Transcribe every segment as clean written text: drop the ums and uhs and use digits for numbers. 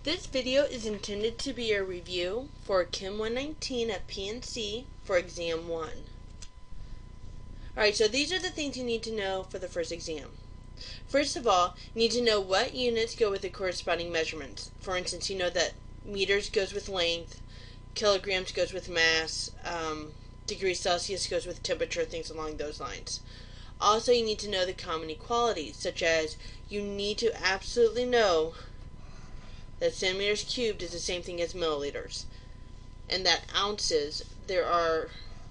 This video is intended to be a review for Chem 119 at PNC for Exam 1. Alright, so these are the things you need to know for the first exam. First of all, you need to know what units go with the corresponding measurements. For instance, you know that meters goes with length, kilograms goes with mass, degrees Celsius goes with temperature, things along those lines. Also, you need to know the common equalities, such as you need to absolutely know that centimeters cubed is the same thing as milliliters, and that ounces, there are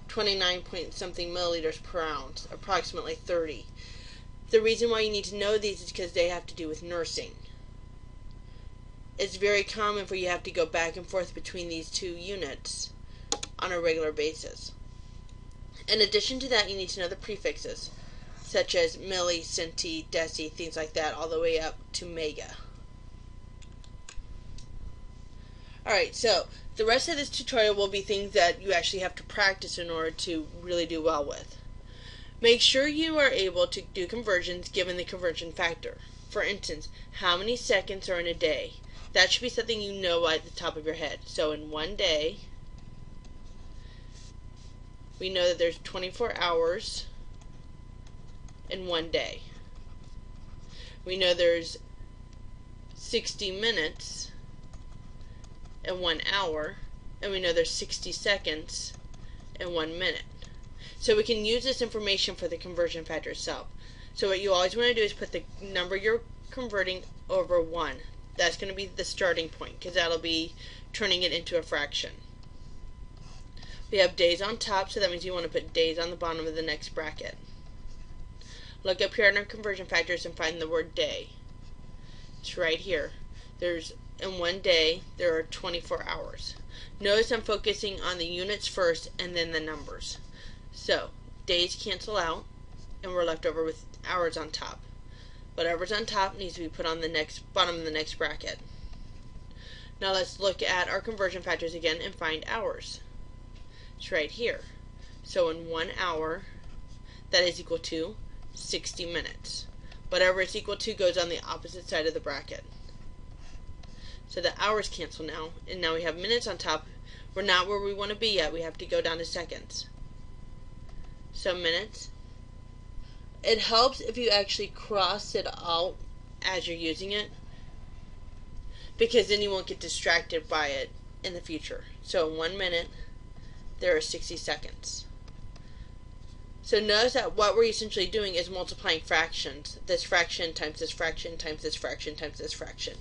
29 point something milliliters per ounce, approximately 30. The reason why you need to know these is because they have to do with nursing. It's very common for you to have to go back and forth between these two units on a regular basis. In addition to that, you need to know the prefixes, such as milli, centi, deci, things like that, all the way up to mega. Alright, so the rest of this tutorial will be things that you actually have to practice in order to really do well with. Make sure you are able to do conversions given the conversion factor. For instance, how many seconds are in a day? That should be something you know at the top of your head. So in one day, we know that there's 24 hours in one day. We know there's 60 minutes in 1 hour, and we know there's 60 seconds in 1 minute. So we can use this information for the conversion factor itself. So what you always want to do is put the number you're converting over 1. That's going to be the starting point, because that'll be turning it into a fraction. We have days on top, so that means you want to put days on the bottom of the next bracket. Look up here in our conversion factors and find the word day. It's right here. In one day, there are 24 hours. Notice I'm focusing on the units first and then the numbers. So, days cancel out, and we're left over with hours on top. Whatever's on top needs to be put on the bottom of the next bracket. Now let's look at our conversion factors again and find hours. It's right here. So in 1 hour, that is equal to 60 minutes. Whatever it's equal to goes on the opposite side of the bracket. So the hours cancel now, and now we have minutes on top. We're not where we want to be yet. We have to go down to seconds. So minutes. It helps if you actually cross it out as you're using it, because then you won't get distracted by it in the future. So in 1 minute, there are 60 seconds. So notice that what we're essentially doing is multiplying fractions. This fraction times this fraction times this fraction times this fraction.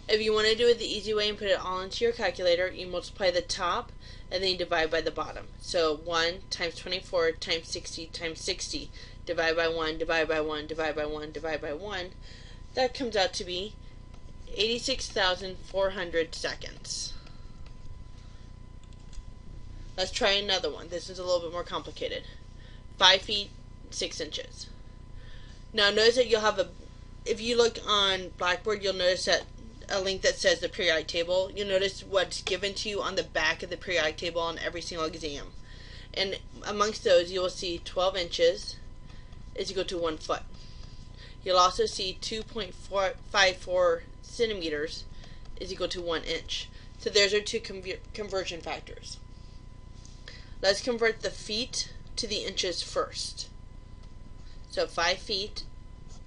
If you want to do it the easy way and put it all into your calculator, you multiply the top and then you divide by the bottom. So 1 times 24 times 60 times 60, divide by 1, divide by 1, divide by 1, divide by 1. That comes out to be 86,400 seconds. Let's try another one. This is a little bit more complicated. 5 feet, 6 inches. Now notice that you'll have if you look on Blackboard, you'll notice that a link that says the periodic table. You'll notice what's given to you on the back of the periodic table on every single exam. And amongst those, you will see 12 inches is equal to 1 foot. You'll also see 2.54 centimeters is equal to 1 inch. So there's our two conversion factors. Let's convert the feet to the inches first. So 5 feet,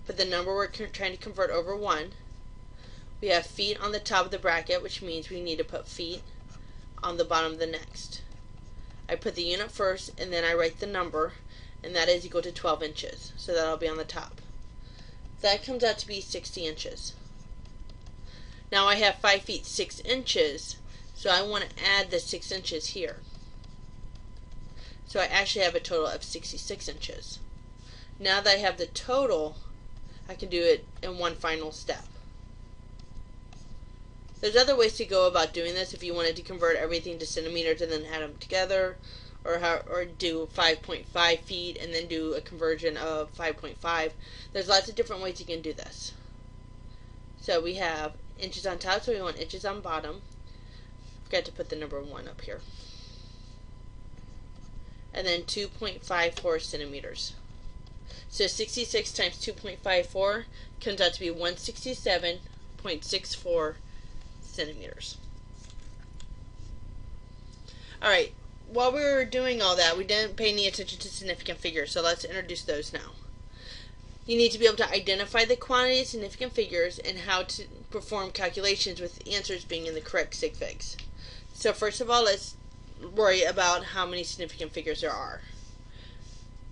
put the number we're trying to convert over 1. We have feet on the top of the bracket, which means we need to put feet on the bottom of the next. I put the unit first, and then I write the number, and that is equal to 12 inches. So that'll be on the top. That comes out to be 60 inches. Now I have 5 feet 6 inches, so I want to add the 6 inches here. So I actually have a total of 66 inches. Now that I have the total, I can do it in one final step. There's other ways to go about doing this if you wanted to convert everything to centimeters and then add them together, or do 5.5 feet and then do a conversion of 5.5. There's lots of different ways you can do this. So we have inches on top, so we want inches on bottom. Forgot to put the number 1 up here. And then 2.54 centimeters. So 66 times 2.54 comes out to be 167.64 centimeters. Alright, while we were doing all that, we didn't pay any attention to significant figures, so let's introduce those now. You need to be able to identify the quantity of significant figures and how to perform calculations with answers being in the correct sig figs. So first of all, let's worry about how many significant figures there are.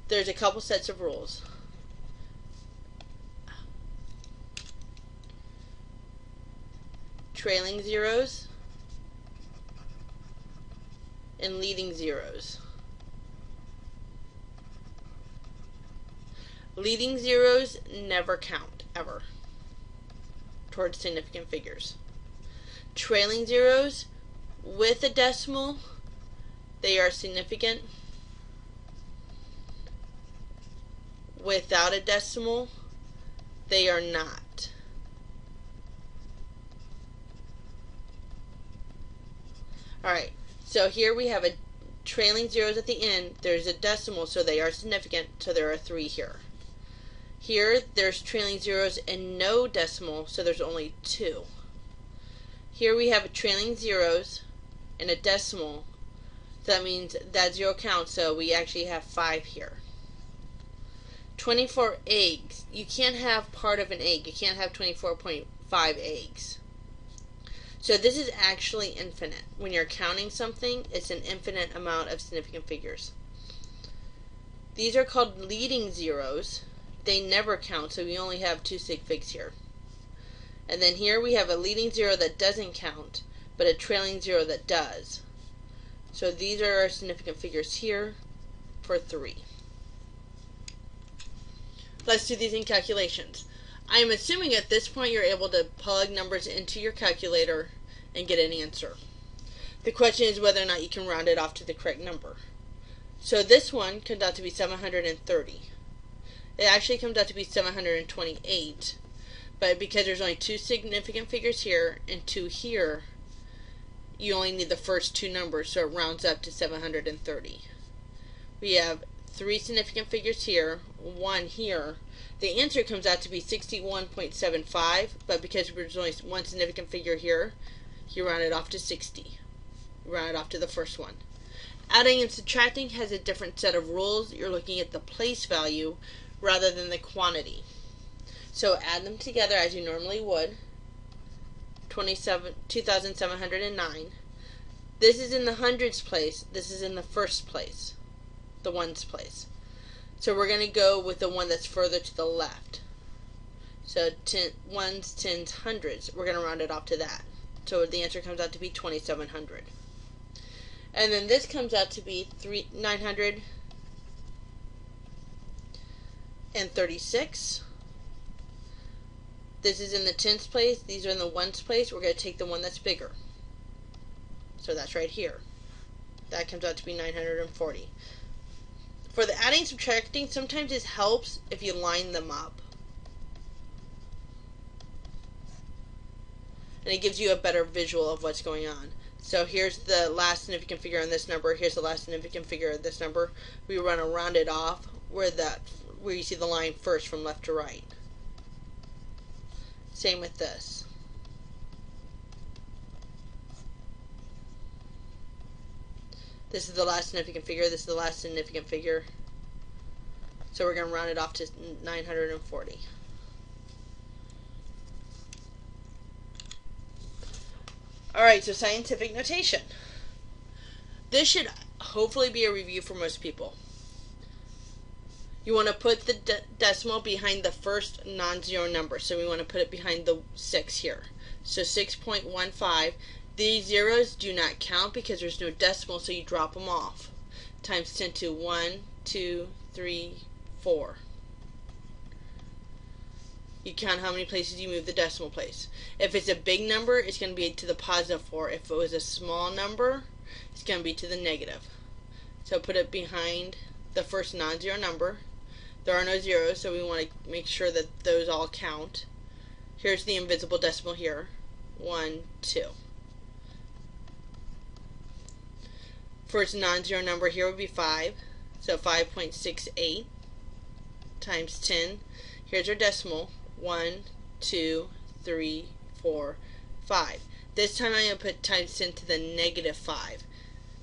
There's a couple sets of rules. Trailing zeros and leading zeros. Leading zeros never count, ever, towards significant figures. Trailing zeros with a decimal, they are significant. Without a decimal, they are not. Alright, so here we have a trailing zeros at the end. There's a decimal, so they are significant, so there are 3 here. Here, there's trailing zeros and no decimal, so there's only 2. Here we have a trailing zeros and a decimal, so that means that 0 counts, so we actually have 5 here. 24 eggs. You can't have part of an egg. You can't have 24.5 eggs. So this is actually infinite. When you're counting something, it's an infinite amount of significant figures. These are called leading zeros. They never count, so we only have 2 sig figs here. And then here we have a leading zero that doesn't count, but a trailing zero that does. So these are our significant figures here for 3. Let's do these in calculations. I am assuming at this point you're able to plug numbers into your calculator and get an answer. The question is whether or not you can round it off to the correct number. So this one comes out to be 730. It actually comes out to be 728, but because there's only 2 significant figures here and 2 here, you only need the first 2 numbers, so it rounds up to 730. We have 3 significant figures here, 1 here. The answer comes out to be 61.75, but because there's only 1 significant figure here, you round it off to 60. You round it off to the first one. Adding and subtracting has a different set of rules. You're looking at the place value rather than the quantity. So add them together as you normally would. 2,709. This is in the hundreds place. This is in the first place, the ones place. So we're going to go with the one that's further to the left. So ones, tens, hundreds. We're going to round it off to that. So the answer comes out to be 2,700. And then this comes out to be 936. This is in the tens place. These are in the ones place. We're going to take the one that's bigger. So that's right here. That comes out to be 940. For the adding and subtracting, sometimes it helps if you line them up. And it gives you a better visual of what's going on. So here's the last significant figure on this number. Here's the last significant figure of this number. We want to round it off where you see the line first from left to right. Same with this. This is the last significant figure. This is the last significant figure. So we're going to round it off to 940. Alright, so scientific notation. This should hopefully be a review for most people. You want to put the decimal behind the first non-zero number. So we want to put it behind the 6 here. So 6.15. These zeros do not count because there's no decimal, so you drop them off. Times 10 to 1, 2, 3, 4. You count how many places you move the decimal place. If it's a big number, it's going to be to the positive 4. If it was a small number, it's going to be to the negative. So put it behind the first non-zero number. There are no zeros, so we want to make sure that those all count. Here's the invisible decimal here. 1, 2. First non-zero number here would be 5. So 5.68 times 10. Here's our decimal. 1, 2, 3, 4, 5. This time I'm going to put times 10 to the negative 5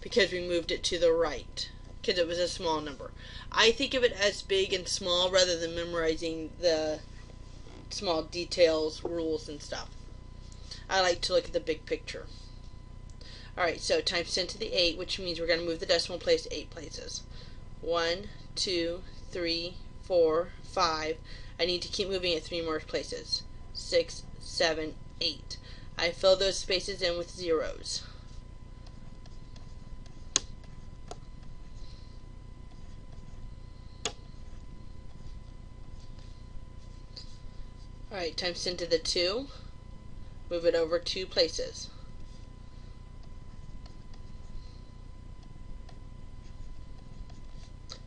because we moved it to the right because it was a small number. I think of it as big and small rather than memorizing the small details, rules, and stuff. I like to look at the big picture. Alright, so times 10 to the 8, which means we're going to move the decimal place 8 places. 1, 2, 3, 4, 5. I need to keep moving it 3 more places. 6, 7, 8. I fill those spaces in with zeros. Alright, times 10 to the 2. Move it over 2 places.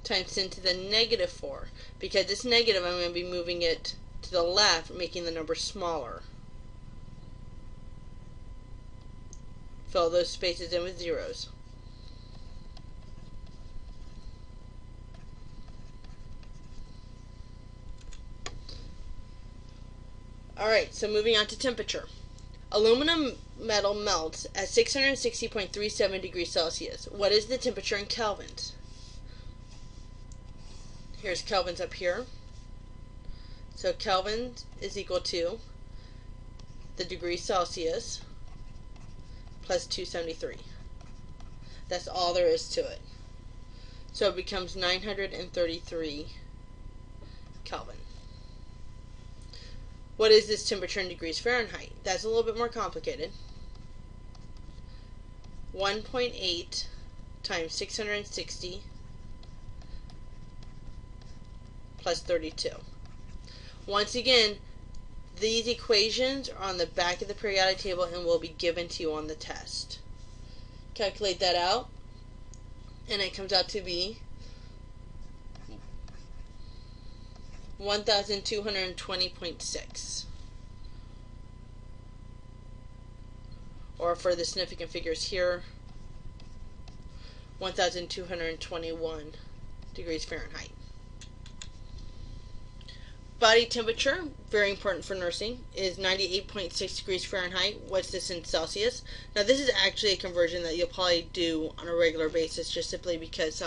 Times 10 to the negative 4. Because it's negative, I'm going to be moving it to the left, making the number smaller. Fill those spaces in with zeros. Alright, so moving on to temperature. Aluminum metal melts at 660.37 degrees Celsius. What is the temperature in kelvins? Here's kelvins up here. So Kelvin is equal to the degrees Celsius plus 273. That's all there is to it. So it becomes 933 Kelvin. What is this temperature in degrees Fahrenheit? That's a little bit more complicated. 1.8 times 660 plus 32. Once again, these equations are on the back of the periodic table and will be given to you on the test. Calculate that out, and it comes out to be 1220.6. Or for the significant figures here, 1221 degrees Fahrenheit. Body temperature, very important for nursing, is 98.6 degrees Fahrenheit. What's this in Celsius? Now this is actually a conversion that you'll probably do on a regular basis, just simply because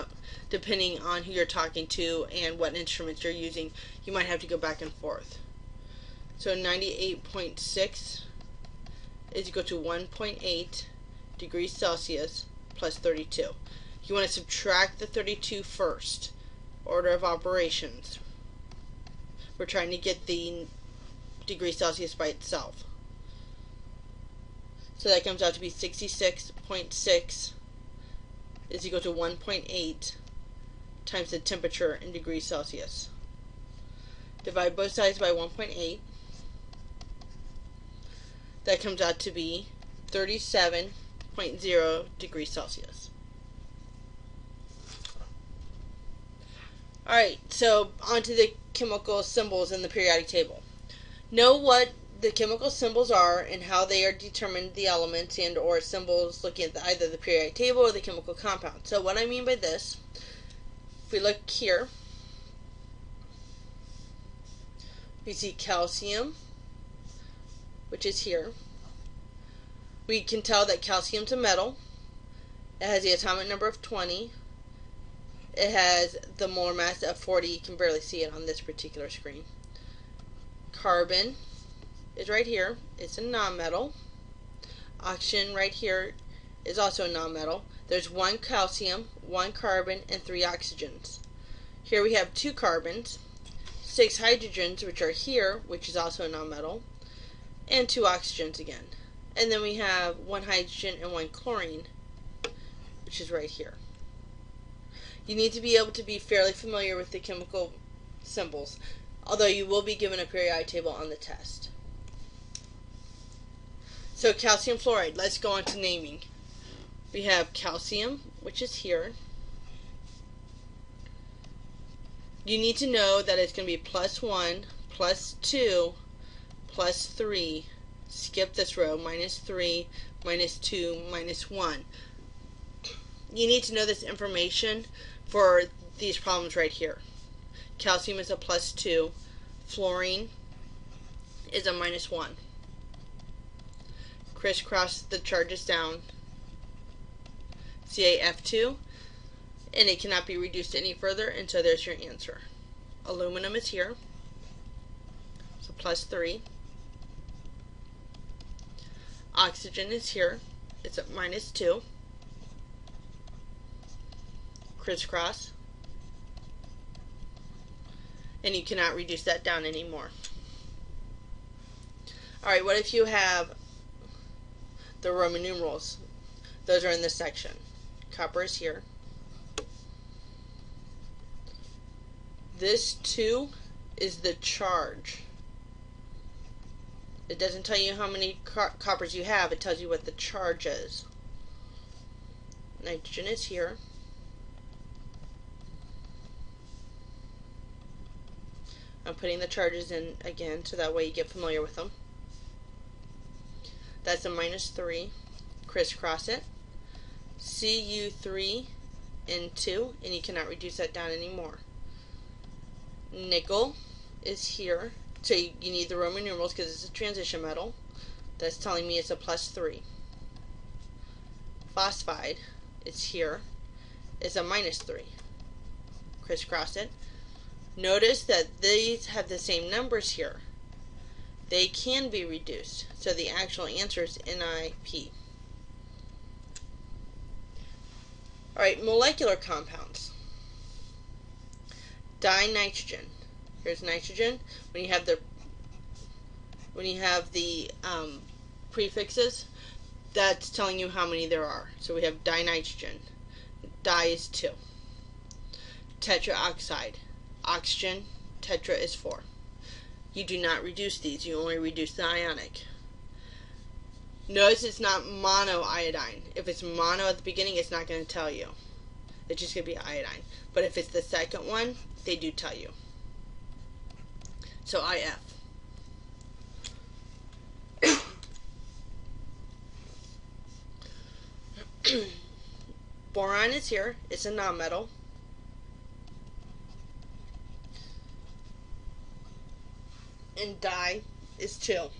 depending on who you're talking to and what instruments you're using, you might have to go back and forth. So 98.6 is equal to 1.8 degrees Celsius plus 32. You want to subtract the 32 first. Order of operations. We're trying to get the degrees Celsius by itself. So that comes out to be 66.6 is equal to 1.8 times the temperature in degrees Celsius. Divide both sides by 1.8. That comes out to be 37.0 degrees Celsius. Alright, so onto the chemical symbols in the periodic table. Know what the chemical symbols are and how they are determined, the elements and or symbols looking at either the periodic table or the chemical compound. So what I mean by this, if we look here, we see calcium, which is here. We can tell that calcium's a metal. It has the atomic number of 20. It has the molar mass of 40. You can barely see it on this particular screen. Carbon is right here. It's a nonmetal. Oxygen right here is also a nonmetal. There's 1 calcium, 1 carbon, and 3 oxygens. Here we have 2 carbons, 6 hydrogens, which are here, which is also a nonmetal, and 2 oxygens again. And then we have 1 hydrogen and 1 chlorine, which is right here. You need to be able to be fairly familiar with the chemical symbols, although you will be given a periodic table on the test. So calcium fluoride, let's go on to naming. We have calcium, which is here. You need to know that it's going to be +1, +2, +3. Skip this row, -3, -2, -1. You need to know this information for these problems right here. Calcium is a +2. Fluorine is a -1. crisscross the charges down, CaF2, and it cannot be reduced any further, and so there's your answer. Aluminum is here, so +3. Oxygen is here, it's at -2. Crisscross, and you cannot reduce that down anymore. Alright, what if you have the Roman numerals? Those are in this section. Copper is here. This 2 is the charge. It doesn't tell you how many coppers you have, it tells you what the charge is. Nitrogen is here. I'm putting the charges in again so that way you get familiar with them. That's a -3. Crisscross it. Cu3 N2, and you cannot reduce that down anymore. Nickel is here, so you need the Roman numerals because it's a transition metal. That's telling me it's a +3. Phosphide is here. It's a -3. Crisscross it. Notice that these have the same numbers here. They can be reduced, so the actual answer is NiP. Alright, molecular compounds. Dinitrogen. Here's nitrogen. When you have the prefixes, that's telling you how many there are. So we have dinitrogen. Di is 2. Tetraoxide. Oxygen. Tetra is 4. You do not reduce these. You only reduce the ionic. Notice it's not monoiodine. If it's mono at the beginning, it's not going to tell you. It's just going to be iodine. But if it's the second one, they do tell you. So IF. Boron is here. It's a nonmetal. And di is 2.